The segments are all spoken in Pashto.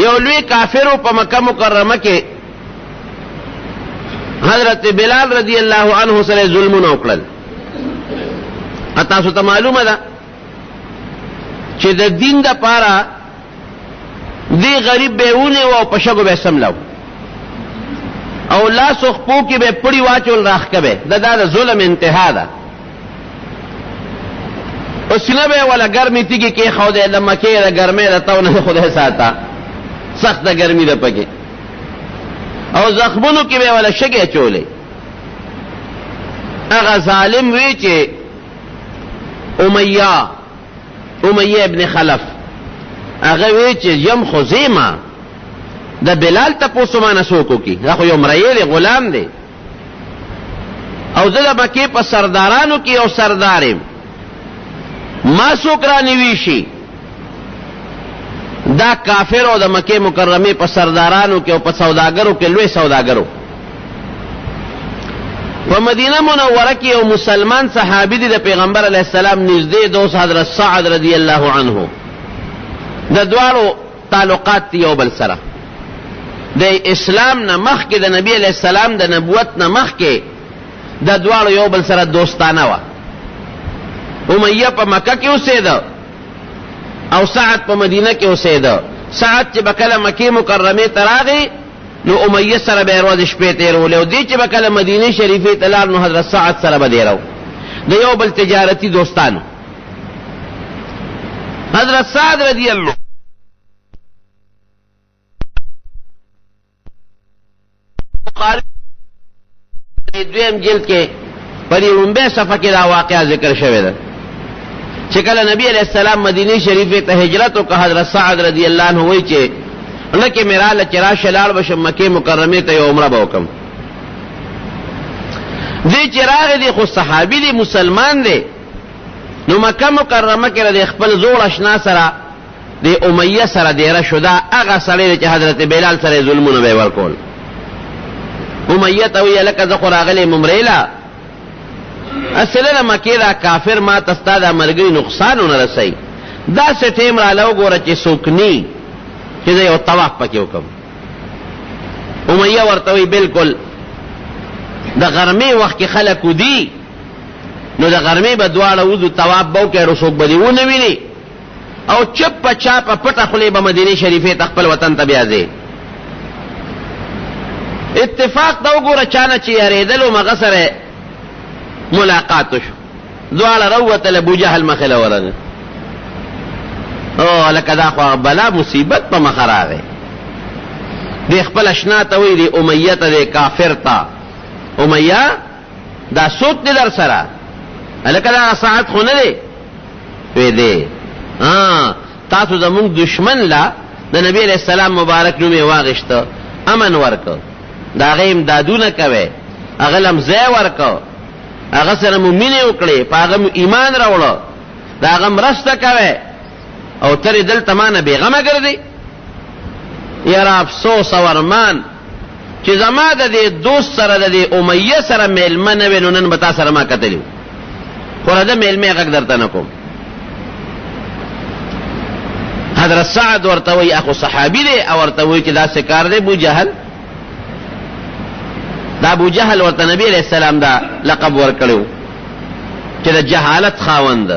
یو لوی کافرو په مکه مکرمه کې حضرت بلال رضی الله عنه سره ظلمونه وکړل. تاسو ته معلومه ده چې د دین د پاره دی غریب به ونه او په شګو به سملاو او لاس خپو کې به پړی واچول راخکبه دا ظلم انتها ده. اوس نه به ولا ګرمي تیږي کې خو دې لمه کې ګرمه راتاو نه خدای ساته سخت ګرمي ده پکې او زخمونو کې به ولا شګه چولې. هغه ظالم وی چې امیہ ابن خلف هغه وی چې یم خزیمه د بلال تاسو ما نسوکو کی دا خو یو مریل غلام دی او زه د مکې په سردارانو کې او سردارم ما سوکرانی ویشي دا کافر او د مکې مکرمه په سردارانو کې او په سوداګرو کې لوی سوداګرو. په مدینه منوره کې یو مسلمان صحابي دی د پیغمبر علیه السلام نږدې دوست حضرت سعد رضی الله عنه. د دواړو تعلقات یو بل سره د اسلام نه مخکې د نبی علیه السلام د نبوت نه مخکې د دواړو یو بل سره دوستانه وه. امیہ په مکه کې اوسېده او سعد په مدینه کې اوسېده. سعد چې به کله مکې مکرمې ته راغی نو امیہ سره به یې ورځې شپې تېرولې او دې چې به کله مدینې شریفې ته لاړ نو حضرت سعد سره به دیرو د یو بل تجارتي دوستانو. حضرت سعد رضی الله دویم جلد کې پر لومبه صفحه کې دا واقعه ذکر شوی ده چې کله نبی علیہ السلام مدینه شریفه ته هجرت وکړه. حضرت سعد رضی الله عنه وایي چې لکه میراله چې راشه لاړ بشم مکې مکرمه ته یو عمره به وکړم. دې چې راغی دی خو صحابي دی مسلمان دی نو مکه مکرمه کې د خپل زوړ اشنا سره د امیہ سره دیره شو. دا هغه سړی چې حضرت بلال سره ظلمونه به ورکول. امیہ ته ویل لکه زه خو راغلی ممریله اصله مکې دا کافر ما تستا دا مرګي نقصان نه رسي. دا سټیم را لو ګوره چې سوکني چې یو طواف پکې وکم. امیہ ورته وی بالکل د غرمې وخت کې خلک ودی نو د غرمې به دواړه وضو طواف به وکړي رسوک به دې ونه ویني او چپ چاپه پټه خولې به مدینه شریفې ته خپل وطن ته بیا ځي. اتفاق دا وګوره چانه چې یریدلو مغه سره ملاقات شو دواړه روتل ابو جهل مخله ورغه او لکه دا خو بلا مصیبت په مخ راغی. د خپل اشنا ته وی دی امیہ ته د کافر تا امیہ دا سوت دی در سره لکه دا ساعت خو نه دی وی دی تاسو زمونږ دشمن لا د نبی علیہ السلام مبارک نوم یې واغشته امن ورکو دا هغه امدادونه کوي هغه لمزه ورکو هغه سره مؤمنه وکړي په هغه ایمان راوړو دا هغه مرسته کوي او تر دلته مانه بیغمه ګرځي. یاره افسوس او ارمان چې زما د دې دوست سره د دې امیہ سره میلمه نه وي نو نن به تا سره ما کتلی خو دا میلمه غږ درته نه کوم. حضرت سعد ورته وی اخو صحابي دی او ورته وی چې دا څه کار دی ابو جهل. دا ابو جهل ورته نبی علیہ السلام دا لقب ورکړو چې د جهالت خاوند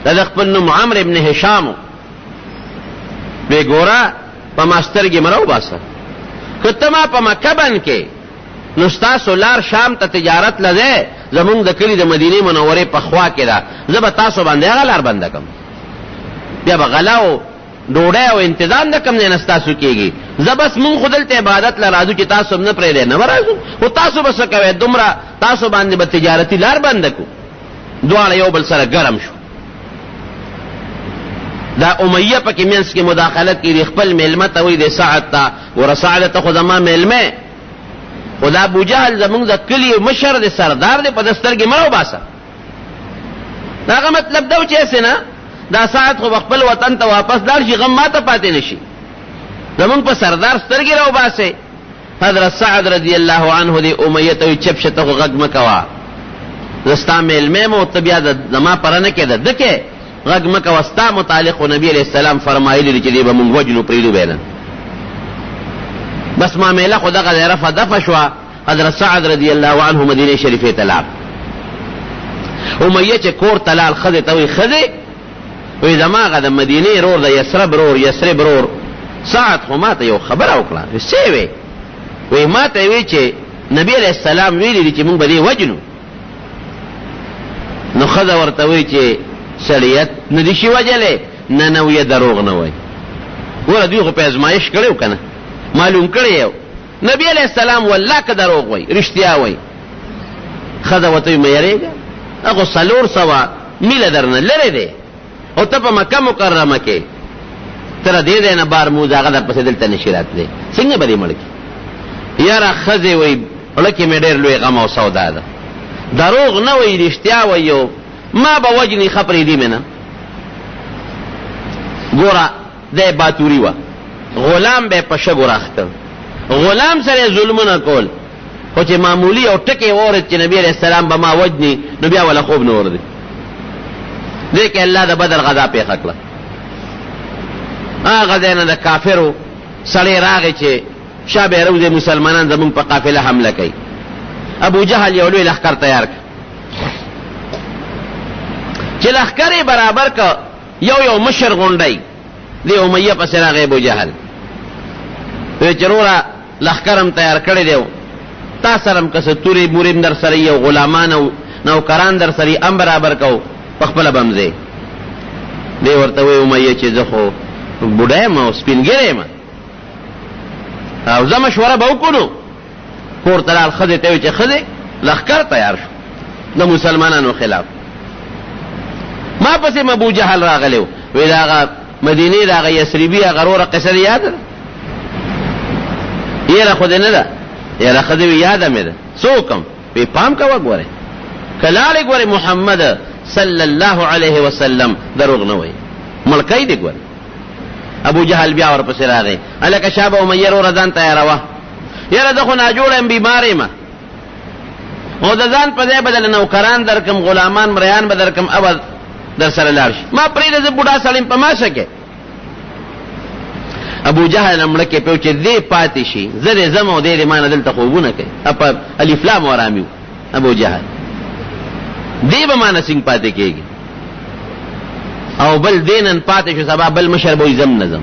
دا د خپل نوم عمرو ابن هشام به ګورا په ماسترګي مرو باسه کته ما په مکه باندې کې نو تاسو لار شام ته تجارت لده زمونږ د کلی د مدینه منوره په خوا کې دا زب تاسو باندې هغه لار بند کم بیا بغلاو ډوډۍ او تنظیم د کم نه نستاسو کېږي. زبس مون خدلته عبادت لرادو چې تاسو نه پرې نه ورازو او تاسو بس کوي دومره تاسو باندې به تجارتي لار بند کو. دواړه یو بل سره ګرم شو. دا امیہ پکې مینس کې مداخلت کړي خپل میلمه ته وې د ساعت ته ورساله ته خدما میلمه خدا ابو جهل زمونږ د کلی مشر د سردار د پدسترګي مرو باسه. دا مطلب دا چې اسنه دا ساعت خو خپل وطن ته واپس لاړ شي غم ماته پاتې نشي زمونږ په سردار سترګي راو باسه. حضرت سعد رضی الله عنه د امیہ ته چپ شته غږ مکوا زستا میلمه مو ته بیا د زما پرنه کې ده دکه غږ مکوا واستا متعلق نبی علیہ السلام فرمایلی چې دی به مونږ وجنو پریدو بیان بس معامله خو دغه رفع دفع شوه. حضرت سعد رضی الله عنه مدینه شریفه ته لاړ. امیه چې کور ته لاړ ښځې ته وایي ښځې وایي زما هغه د مدینې رور د یثرب رور سعد خو ما ته یو خبره وکړه. څه وی؟ وایي ما ته وی چې نبی علیہ السلام ویلي دي چې موږ به دې وجنو. نو ښځه ورته وایي چې سړیت نه دي شي وجلی؟ نه ویه دروغ نه وایي. ګوره دوی خو په ازمایش کړی و که نه، معلوم کړی یو. نبی علیہ السلام والله که دروغ وایي رښتیا وایي. ښځه ورته وایي مه یېرېږه، هغو 400 میله درنه لرې دی او ته په مکه مکرمه کې تر دې ځای نه بارموز هغه در پسې دلته نشي راتلی، څنګه به دې مړ کړي؟ یاره ښځې وایي زړه کې مې ډېر لوی غم او سودا ده، دروغ نه وایي رښتیا وایي، ما به وجني ښه پرېږدي مې نه. ګوره دی باتوري وه، غلام به یې په شګو راخته، غلام سره ظلمونه کول، خو چې معمولی او ټکی واورېد چې نبی علیہ السلام به ما وجني نو بیا ولا خوب نه ورځي. دې کې الله د بدر غذا پېښه کړه. هغه ځای نه د کافرو سړی راغی چې شا به روزې مسلمانان زمونږ په قافله حمله کوي. ابو جهل یو لوی لښکر تیار کړ چې لښکر یې برابر که یو مشر غونډی دې امیه پسې راغی ابو جهل. وی چې وروره لښکر هم تیار کړی دی، تا سره هم که څه تورې مورې هم در سره یي او غلامان او نوکران در سره هم برابر کو، په خپله به هم ځې. دی ورته وایي امیه چې زه خو بوډا یم او سپینګیری یم او زه مشوره به وکړو. کور ته لاړ، ښځې ته وایي چې ښځې لښکر تیار شو د مسلمانانو خلاف. ما پسې م ابو جهل راغلی و، وایي د هغه مدینې د هغه یثربي هغه روره قصه دې یاده ده؟ یاره خو دې نه ده. یاره ښځې وایي یاده مې ده. څه وکړم؟ وایي پام کوه ګورې که لاړې ګورې محمد صلی الله علیه وسلم دروغ نه وایي، مړکی دې ګورې. ابو جهل بیا ورپسې راغی، هلکه شابه امیه روره ځان تیاروه. یاره زه خو ناجوړه یم، بیمار یم، او د ځان په ځای به دله نوکران درکم، غلامان مریان به درکم، ابد در سره لاړ شي. ما پرېږده زه بوډا سړی یم په ما څه کې. ابو جهل مړه کې پیو چې دې پاتې شي، زه دې ځم او دې ما نه دلته خوبونه کوي. په الف لام ورامي ابو جهل دې به ما نه څنګه پاتې کېږي. او بل دینن پاتې شو، سبا بل مشر به وایي ځم نه ځم،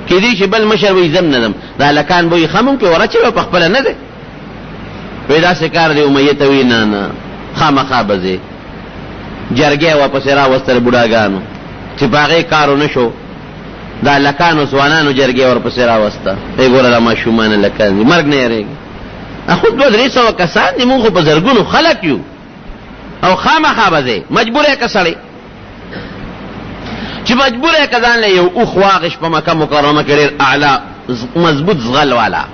کېدی چې بل مشر وایي ځم نه ځم، دا هلکان به وایي ښه مونږ کې ورچوه په خپله نه دی. وایي داسې کار دی. امیه ته وایي نه خامخا به ځې. جرګې واپسې راوستل بوډاګانو چې په هغې کار ونه شو، دا هلکانو ځوانانو جرګې ورپسې راوسته. ای ګوره دا ماشومان هلکان دي، مرګ نه یېرېږي. خو 200 کسان دي، مونږ خو په زرګونو خلک یو او خامخا به ځې. مجبور یې که سړی چې مجبور یې که ځان له یو اوښ واغش په مکه مکرمه کې ډېر اعلی مضبوط زغل والا.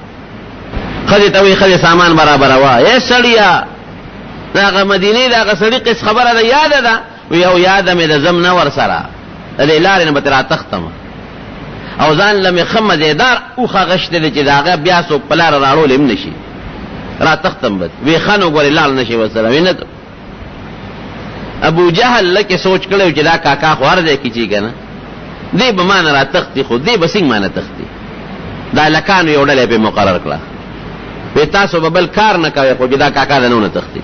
ښځې ته وایي ښځې سامان برابروه. ای سړیه د هغه مدینې د هغه سړي قص خبره ده یاده ده؟ وایي او یاده مې د ځم نه ورسره، د دې لارې نه به ترې راتښتم او ځان له مې ښه مزېدار اوښ اغشتی دی چې د هغه بیا څوک په لاره راړولی هم نه شي، راتښتم به. وایي ښه نو ګورې لاړ نه شي ورسره. وایي نه. ابو جهل لکه سوچ کړی چې دا کاکا خو هر ځای کې چې که نه دی به ما نه راتښتي، خو دی به څنګه ما نه تښتي. دا هلکانو یو ډله یې پرې مقرر کړه. وایي تاسو به بل کار نه کوئ خو چې دا کاکا د نه ونه تښتي.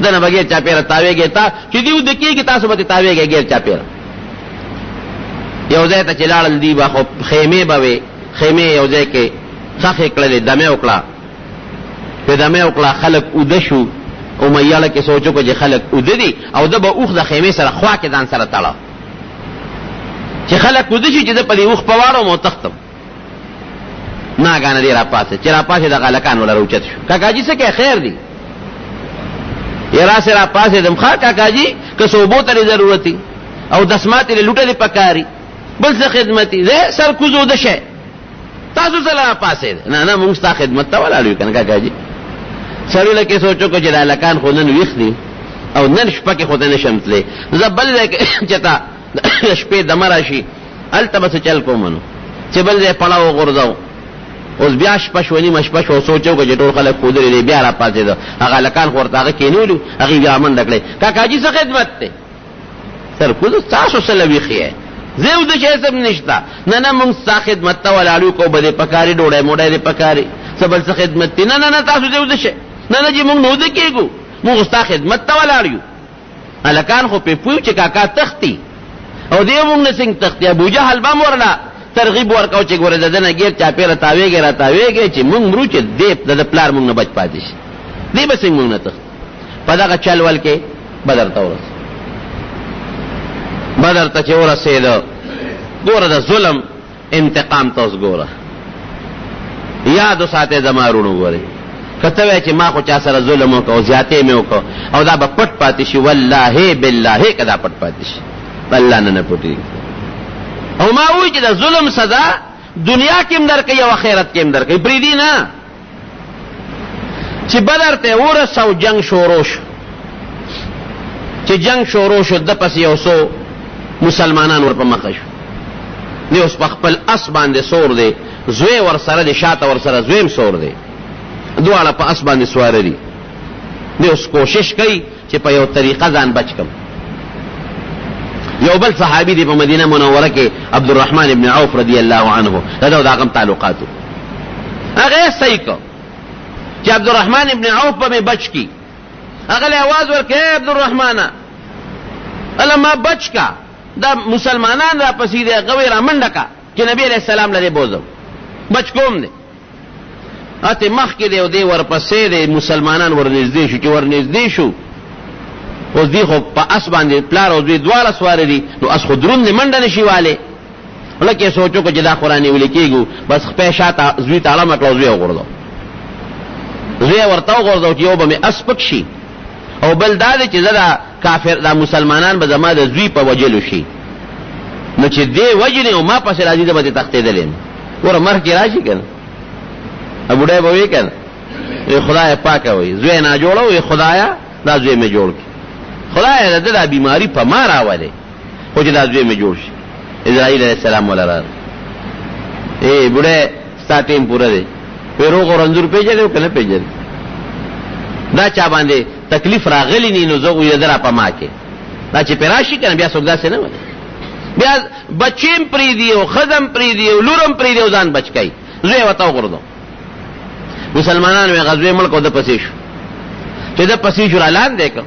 دنه به ګیر چاپېره تاویږئ، چې دی وده کېږي تاسو به ترې تاویږئ ګیر چاپېره. یو ځای ته چې لاړل دی به خو خیمې به وې، خیمې یو ځای کې ښخې کړلې، دمې وکړه. چې دمې وکړه خلک اوده شو. امیه له کې سوچ وکړه چې خلک اوده دي او ده به اوښ د خیمې سره خوا کې ځان سره تړه چې خلک اوده شي چې زه په دې اوښ په واړم او تښتم. ناګانه دی راپاسې، چې راپاسې دغه هلکان وله راوچت شو. کاکاجي څه کوې خیر دی؟ یې راسې راپاسېدم. ښه کاکاجي که څه اوبو ته دې ضرورت وي او دسمات یې لوټلې پکاري، بل څه خدمت وي، زه سر کوز اوده شی تاسو څه له راپاسېد؟ نه مونږ ستا خدمت ته ولاړ یو که نه کاکاجي. سړي له کې سوچ وکړو چې دا هلکان خو نن ویښ دي او نن شپه کې خو ته نه شم تللی، زه بل ځای کې چې ته شپې دمه راشي هلته به څه چل کوم نو چې بل ځای پړه وغورځو. اوس بیا شپه شوه، نیمه شپه شوه، سوچ وکړو چې ټول خلک ښودلي دی، بیا راپاڅېده. هغه هلکان خو ورته هغه کېنولي، هغې بیا منډه کړی. کاکاجي څه خدمت دی؟ سرکوزو تاسو څه له ویښ یې؟ زیو د شي سم نشتا نه مونږ ستا خدمت ته ولاړو کو بده پکاري ډوړې موډې دې پکاري سبل څه خدمت نه تاسو زیو د شي نه جی مونږ نو د کېګو مونږ ستا خدمت ته ولاړو الکان خو په پوي چې کاکا تختی او دې مونږ نه څنګه تختی ابو جهل با مورلا ترغیب ورکاو چې ګوره دنه غیر چا پیر تاویږي چې مونږ مرو چې دې د پلار مونږ نه بچ پاتې شي دې به څنګه مونږ نه تخت په دغه چلول کې بدر ته ورس بدر ته چې ورسېد ګوره د ظلم انتقام تاسو ګوره یاد ساته زمارونو ګوره کته وای چې ما خو چا سره ظلم وکاو زیاتې مې وکاو او دا به پټ پاتې شي والله بالله کدا پټ پاتې شي الله نه پټي او ما وی چې د ظلم سزا دنیا کې هم درکې او آخرت کې هم درکې پری دی نه چې بدر ته ورسو جنگ شروع شو چې جنگ شروع شو د پس یو سو مسلمانان ور په مخ شو دی اوس په خپل اس باندې سور دی زوی ور سره دی شاته ور سره زویم سور دی دواړه په اس باندې سوار دي دی اوس کوشش کوي چې په یو طریقه ځان بچ کړي یو بل صحابي دی په مدینه منوره کې عبدالرحمن ابن عوف رضی الله عنه دا داغم تعلقاتو هغه صحیح کو چې عبدالرحمن ابن عوف په بچ کی هغه له आवाज ورکړي عبدالرحمن الله ما بچ کا دا مسلمانان را پسې دی غوي را منډه کا چې نبی علیہ السلام لري بوزم بچ کوم دی اته مخ کې دی او دی ورپسې دی مسلمانان ورنږدې شو چې ورنږدې شو اوس دی خو په اس باندې پلار او دوی دواړه سوار دي نو اس خو درون نه منډه نشي والے ولکه سوچو چې دا قرآنی ولیکيګو بس خپې شاته زوی تعالی مکلو زوی وګورځو زوی ورته وګورځو چې یو به مې اس پکشي او بل دا چې زدا کافر دا مسلمانان به زما د زوی په وجلو شي نو چې دی وجنه او ما پسې راځي د به تختیدلې ور مرګ راشي کنه ابو ډای به وی کنه خدای پاک وي زوی نه جوړو خدایا دا زوی مې جوړ خدای دا بیماری په ما راولې خو چې دا زوی مې جوړ شي اسرائیل علیہ السلام ولرا اے بډای ساتیم پورا دی پیرو غرنزور پیژنې کنه پیژنې دا چا باندې تکلیف راغلی نه نو زه یې درا په ما کې دا چې پیراشي کنه بیا څوک داسې نه وي بیا بچیم پری دی او خدم پری دی او لورم پری دی او ځان بچ کای زوی وتاو غردو مسلمانانو غزوه ملک او د پسې شو چې د پسې شو اعلان وکړ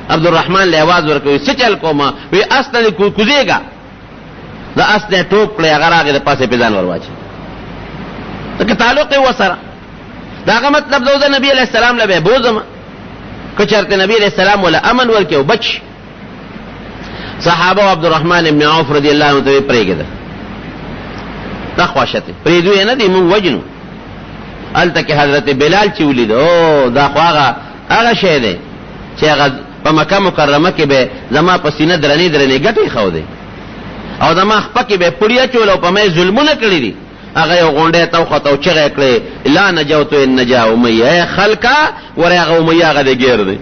عبدالرحمن له आवाज ورکوي سچل کوما وی اسنه کوزیګا دا اسنه ټوپ کړی هغه راغی د پاسه پیدان ورواچ ته تعلق یې وسره دا مطلب دا نبی علیہ السلام له بوزم کچرته نبی علیہ السلام ولا امن ورکو بچ صحابه عبدالرحمن ابن عوف رضی الله عنه ته پریګه دا خواشته پریدو نه دی مون وجنو الته کې حضرت بلال چې ولید او دا خواغه هغه شه دی چې هغه په مکه مکرمه کې به زما په سینه درنې ګټي خو دی او زما خپکه به پړیا چول او په مې ظلمونه کړی دي هغه یو غونډه توخته او چغه کړی لا نجوت ان نجا امیه خلقا ورغه امیه هغه دی ګیر دی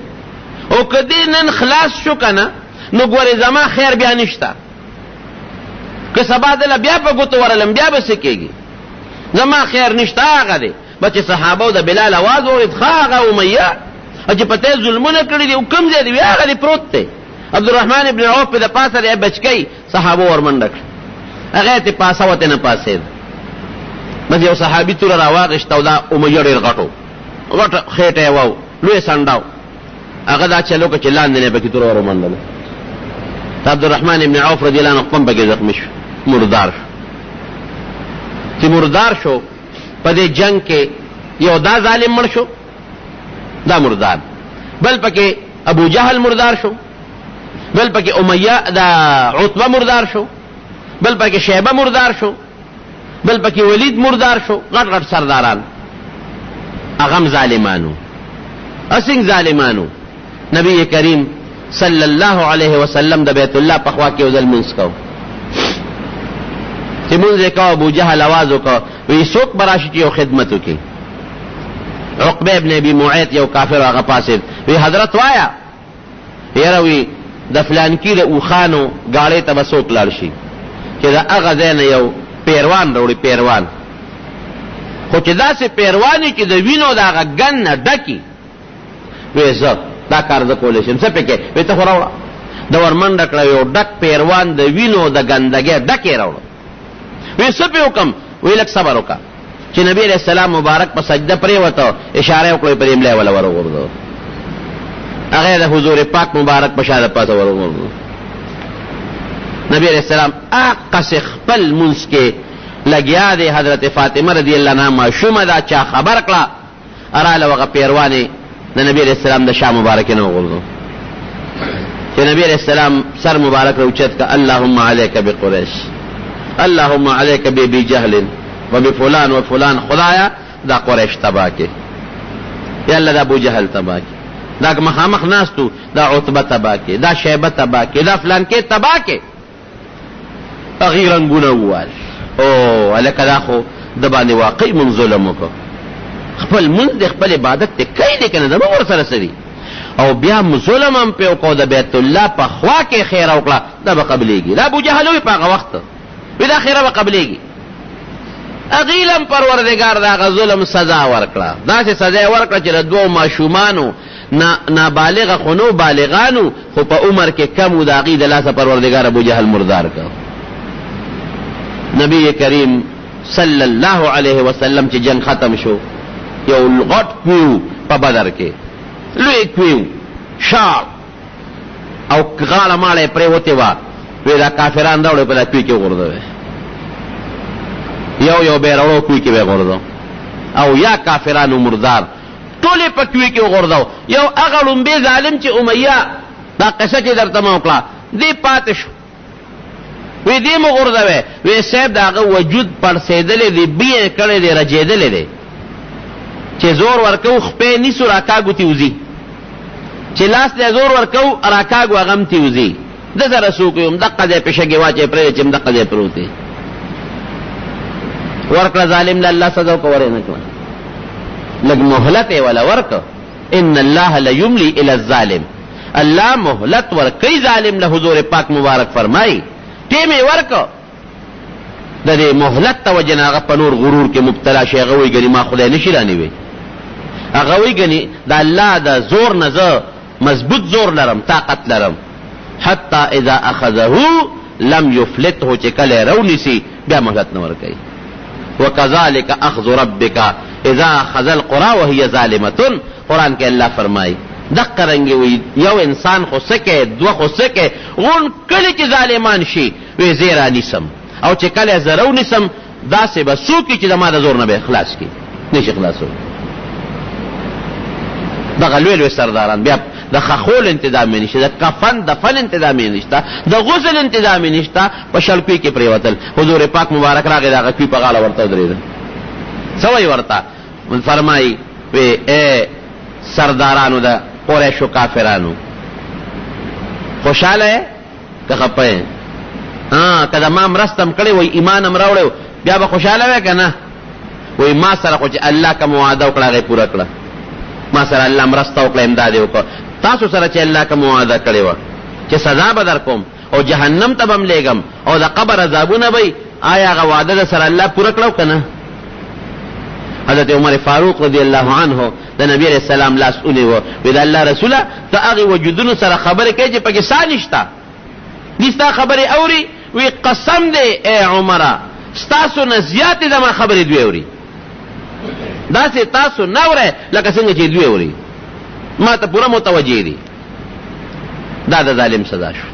او کدی نن خلاص شو کنه نو ګورې زما خیر بیا نشتا که سبا دل بیا په ګوتو ورلم بیا به سکیږي زما خیر نشتا هغه دی بچ صحابه د بلال आवाज او ادخاغه امیه چې پته ظلمونه کړی دی او کم ځای دی هغه دی پروت دی عبدالرحمن ابن عوف په پاسه دی بچکی صحابه ورمنډک هغه ته پاسه وته نه پاسه بس یو صحابي تور راواغشت او دا امیه ډیر غټ خېټه وو لوی سنداو هغه دا چلو کې چلان نه به کی تور ورمنډل عبدالرحمن ابن عوف رضی الله عنه قم بګی زخمی شو مردار چې مردار شو په دې جنگ کې یو دا ظالم مړ شو دا مردار بل پکې ابو جهل مردار شو بل پکې امیہ دا عتبہ مردار شو بل پکې شیبہ مردار شو بل پکې ولید مردار شو غټ غټ سرداران اغم ظالمانو اسنګ ظالمانو نبی کریم صلی الله علیه وسلم د بیت الله په خوا کې وزل منځ کو چې مونږه کو ابو جهل आवाज وکړ وی څوک براشي یو خدمت وکي عقبه ابن ابي معيط یو کافر هغه پاسه وی حضرت وایا یروي د فلان کې او خانو غاړې ته وسوک لاړ شي چې دا هغه ځنه یو پیروان وروړي پیروان خو چې دا سه پیروانی چې د وینو دا غن ډکی وې زه دا کار د کولې شم څه پکې وې ته خوراوه د ورمنډه کړه یو ډک پیروان د وینو د ګندګۍ ډک یې راوړو. وی څه پې وکړم؟ وی لږ صبر وکړه. چې نبی علیہ السلام مبارک په سجده پرېوته، اشاره وکړه پرې املا ولا ورغورځو، هغه د حضور پاک مبارک په شا د پاسه ورغورځو. نبی علیہ السلام اقص خپل منځ کې لګیا دی. حضرت فاطمه رضی الله عنها ماشومه دا چا خبر کړه، اراله وغه پیروانې د نبی علیہ السلام د شا مبارک نه وغورځو. چې نبی علیہ السلام سر مبارک راوچت که اللهم علیک بقریش، اللهم علیک بابی جهل و بفلان و فلان، خدایا دا قریش تبا کې، یا الله دا ابو جهل تبا کې، دا مخامخ ناستو دا عتبه تبا کې، دا شیبه تبا کې، دا فلان کې تبا کې. اغیرا ګونه ووال او الکه دا خو د باندې واقعي من ظلم وکړو. خپل منځ د خپل عبادت ته کوي دی که نه، زموږ ورسره سړي او بیا ظلم هم پې وکړو د بیت الله په خوا کې خیر وکړه، دا به قبلېږي. دا ابوجهل وي په هغه وخت وي دا خیره به قبلېږي. هغې هم پروردګار د هغه ظلم سزا ورکړه، داسې سزا یې ورکړه چې د دوو ماشومانو نابالغه خو نو بالغانو خو په عمر کې کم و، د هغې د لاسه پروردګار ابوجهل مردار کړ. نبی کریم صلی الله علیه وسلم چې جنگ ختم شو، یو غټ کویو په بدر کې، لوی کویو شاړ او غاړه ماړه یې پرېوتې وه. وی دا کافران راوړی په دا کوی کې وغورځوی، یو به یې راوړو کوی کې به یې غورځو، او یا کافرانو مردار ټول یې په کوی کې وغورځو. یو هغه ړومبې ظالم چې امیه دا قصه چې درته مه وکړه دې پاتې شو، وی دې مو غورځوی. وی صاحب د هغه وجود پړسېدلی دی، بیې کړی دی، رجېدلی دی، چې زور ورکو خپې نیسو راکاږو تی وځي، چې لاس دی زور ورکو راکاږو هغه هم تی وځي. د سره څوک یو همدقه ځای پې شګې واچوې پرېږدې چې همدقه ځای پروت دی. ورکړه ظالم له الله سزا وکړه، ورې نه کړه، لږ مهلت یې وله ورکړه. ان الله لیملی الی الظالم، الله مهلت ورکوي ظالم له. حضور پاک مبارک فرمایي ټیم یې ورکړه، د دې مهلت ته وجه نه هغه په نور غرور کې مبتلا شي. هغه وایي ګنې ما خدای نشي رانیوی، هغه وایي ګنې د الله د زور نه زه مضبوط زور لرم، طاقت لرم. حتی اذا اخذه لم یفلته، چې کله یې راونیسي بیا مهلت نه ورکوي. وکذلک اخذ ربک اذا اخذ القرى وهي ظالمه، قرآن کې الله فرمایي دقه رنګې وي یو انسان خو سکه دوه خو سکه غون کله چې ظالمان شي وی زه رانیسم، او چې کله زه راونیسم داسې به څوک چې زما د زور نه به خلاص کړي، نشي خلاصولی. دغه لوی لوی سرداران بیا د خخول انتظام یې نشته، د کفن دفن انتظام یې نشته، د غسل انتظام یې نشته، په شلکوي کې پرېوتل. حضور پاک مبارک راغی د هغه کوي په غاړه ورته ودرېده. څه وایي ورته؟ فرمایي وی ای سردارانو د قریشو کافرانو، خوشحاله یې که خفه یې؟ که د ما مرستم کړی وی ایمان هم راوړی بیا به خوشحاله وی که نه؟ وی ما سره خو چې الله کوم وعده وکړه هغه یې پوره کړه، ما سره الله مرسته وکړه، امداد یې وکړه. تاسو سره چې الله کوم وعده کړې وه چې سزا به در کوم او جهنم ته به م لېږم او د قبر عذابونه به آیا هغه وعده د سره الله پوره کړه که نه؟ حضرت عمر فاروق رضی الله عنه د نبی علیہ السلام لاس اونیوه، وی د الله رسوله ته هغې وجودونو سره خبرې کوي چې پکې سا نشته، دي ستا خبرې اوري؟ وی قسم دی ای عمره ستاسو نه زیاتې زما خبرې دوی اوري، داسې تاسو نه اورئ لکه څنګه چې دوی اوري، ما ته پوره متوجه دي. دا د ظالم سزا شو.